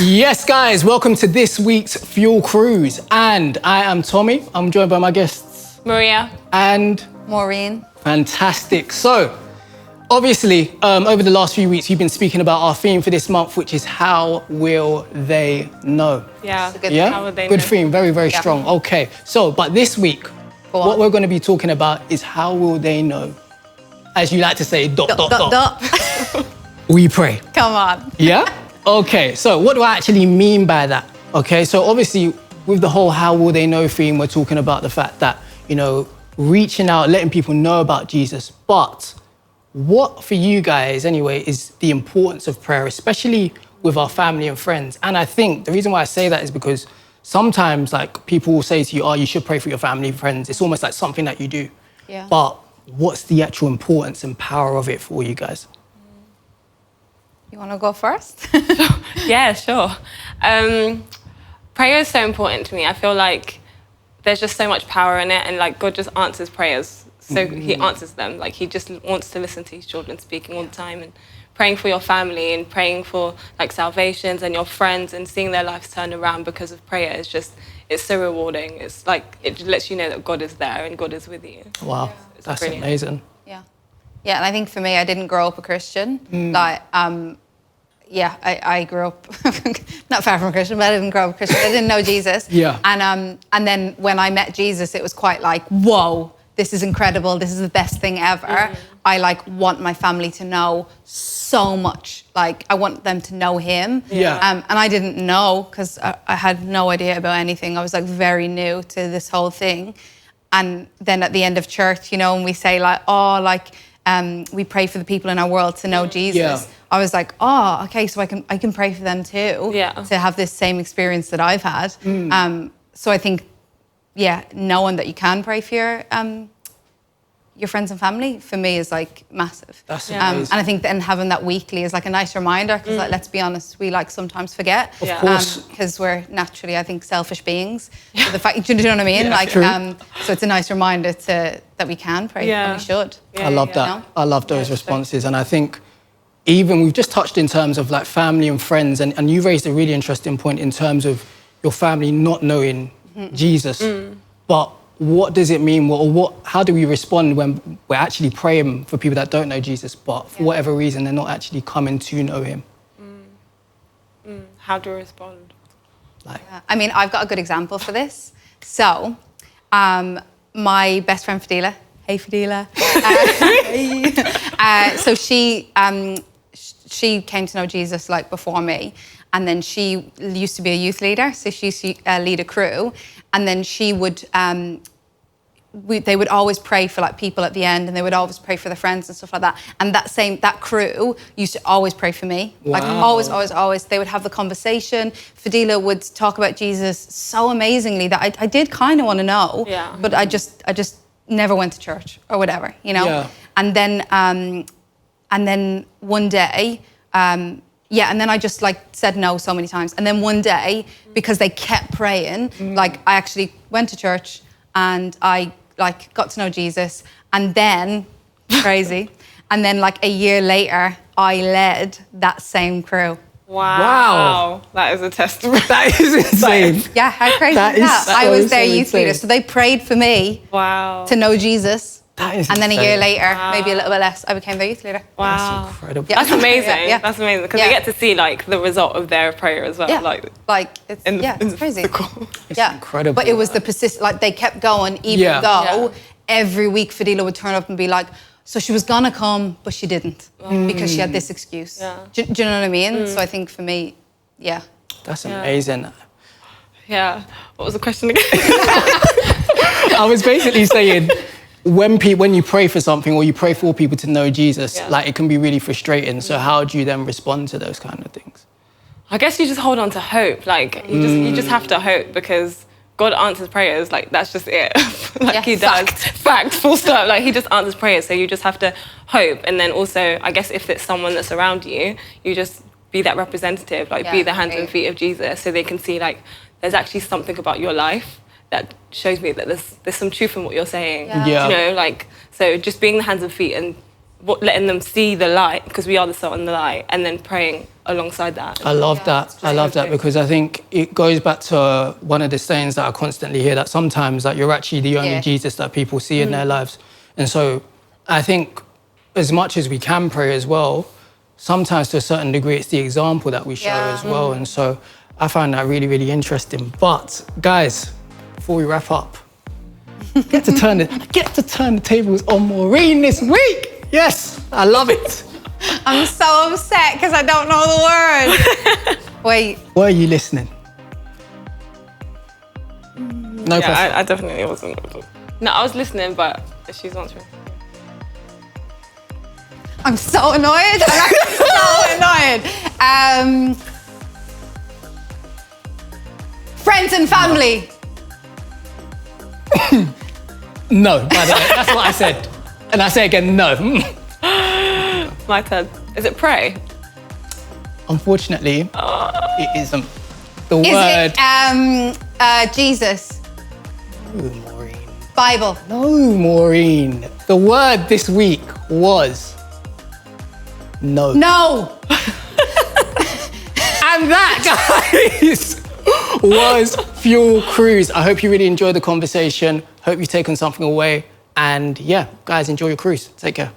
Yes, guys, welcome to this week's Fuel Cruise. And I am Tommy. I'm joined by my guests. Maria. And Maureen. Fantastic. So, obviously, over the last few weeks, we've been speaking about our theme for this month, which is how will they know? Yeah. Good Yeah? How will they Good know? theme, very, very strong. Okay, so, but this week, what we're going to be talking about is how will they know? As you like to say, dot. We pray. Come on. Yeah? Okay, so what do I actually mean by that? Okay, so obviously with the whole how will they know theme, we're talking about the fact that, reaching out, letting people know about Jesus. But what for you guys anyway is the importance of prayer, especially with our family and friends? And I think the reason why I say that is because sometimes like people will say to you, oh, you should pray for your family and friends. It's almost like something that you do. Yeah. But what's the actual importance and power of it for you guys? You want to go first? Yeah, sure. Prayer is so important to me. I feel like there's just so much power in it, and like God just answers prayers. So he answers them. Like he just wants to listen to his children speaking all the time, and praying for your family and praying for like salvations and your friends and seeing their lives turn around because of prayer is just, it's so rewarding. It's like, it lets you know that God is there and God is with you. Wow, It's that's brilliant. amazing. Yeah, and I think for me, I didn't grow up a Christian. I grew up not far from a Christian, but I didn't grow up a Christian. I didn't know Jesus. Yeah. And then when I met Jesus, it was quite like, whoa, this is incredible. This is the best thing ever. I like want my family to know so much. Like I want them to know him. Yeah. And I didn't know because I had no idea about anything. I was like very new to this whole thing. And then at the end of church, and we say like, we pray for the people in our world to know Jesus. Yeah. I was like, oh, okay, so I can pray for them too. Yeah. To have this same experience that I've had. So I think, knowing that you can pray for your friends and family for me is like massive. That's and amazing. I think then having that weekly is like a nice reminder because like, let's be honest, we like sometimes forget. Of course. Because we're naturally, I think, selfish beings. So the fact, do you know what I mean? Yeah, like, true. so it's a nice reminder that we can pray and we should. I love that. No? I love those Yeah, responses. And I think even we've just touched in terms of like family and friends, and you raised a really interesting point in terms of your family not knowing Jesus. But what does it mean? How do we respond when we're actually praying for people that don't know Jesus, but for whatever reason, they're not actually coming to know him? How do we respond? I mean, I've got a good example for this. So, my best friend Fadila, hey Fadila. So she came to know Jesus like before me, and then she used to be a youth leader. So she used to lead a crew, and then she would. They would always pray for like people at the end, and they would always pray for their friends and stuff like that. And that crew used to always pray for me. Like always. They would have the conversation. Fadila would talk about Jesus so amazingly that I did kind of want to know. Yeah. But I just never went to church or whatever, Yeah. And then one day, and then I just like said no so many times. And then one day, because they kept praying, like I actually went to church and I like got to know Jesus, and then crazy. And then like a year later, I led that same crew. Wow. That is a testimony. That is insane. Yeah, how crazy That is is that? so, I was their so youth insane. leader. So they prayed for me Wow. to know Jesus. That is And then a insane. year later, maybe a little bit less, I became their youth leader. Wow. That's incredible. Yeah. That's amazing. Yeah. That's amazing because Yeah. they get to see like the result of their prayer as well. Yeah, Like it's in the it's crazy. physical. It's Yeah, incredible. But it was the persist. Like they kept going, even though every week Fadila would turn up and be like, "So she was gonna come, but she didn't because she had this excuse." Yeah. Do you know what I mean? So I think for me, That's amazing. Yeah. What was the question again? I was basically saying, when you pray for something or you pray for people to know Jesus, like it can be really frustrating. So how do you then respond to those kind of things? I guess you just hold on to hope. Like you just have to hope because God answers prayers. Like that's just it. He does. Fact. Full stop. Like he just answers prayers. So you just have to hope. And then also, I guess if it's someone that's around you, you just be that representative. Like be the hands and feet of Jesus, so they can see like there's actually something about your life that shows me that there's some truth in what you're saying. Yeah. You know, like so just being the hands and feet and letting them see the light, because we are the salt and the light, and then praying alongside that. I love that. I love that because I think it goes back to one of the sayings that I constantly hear, that sometimes that you're actually the only Jesus that people see in their lives. And so I think as much as we can pray as well, sometimes to a certain degree, it's the example that we show as well. And so I find that really, really interesting. But guys, before we wrap up, I get to turn the tables on Maureen this week. Yes, I love it. I'm so upset because I don't know the words. Wait. Were you listening? No pressure. I definitely wasn't. No, I was listening, but she's answering. I'm so annoyed. I'm actually so annoyed. Friends and family. No, by the way, that's what I said. And I say again, no. My turn. Is it pray? Unfortunately, it isn't. The Is word. it Jesus? No, Maureen. Bible. No, Maureen. The word this week was no. No. And that, guys, was Fuel Cruise. I hope you really enjoyed the conversation. Hope you've taken something away. And yeah, guys, enjoy your cruise. Take care.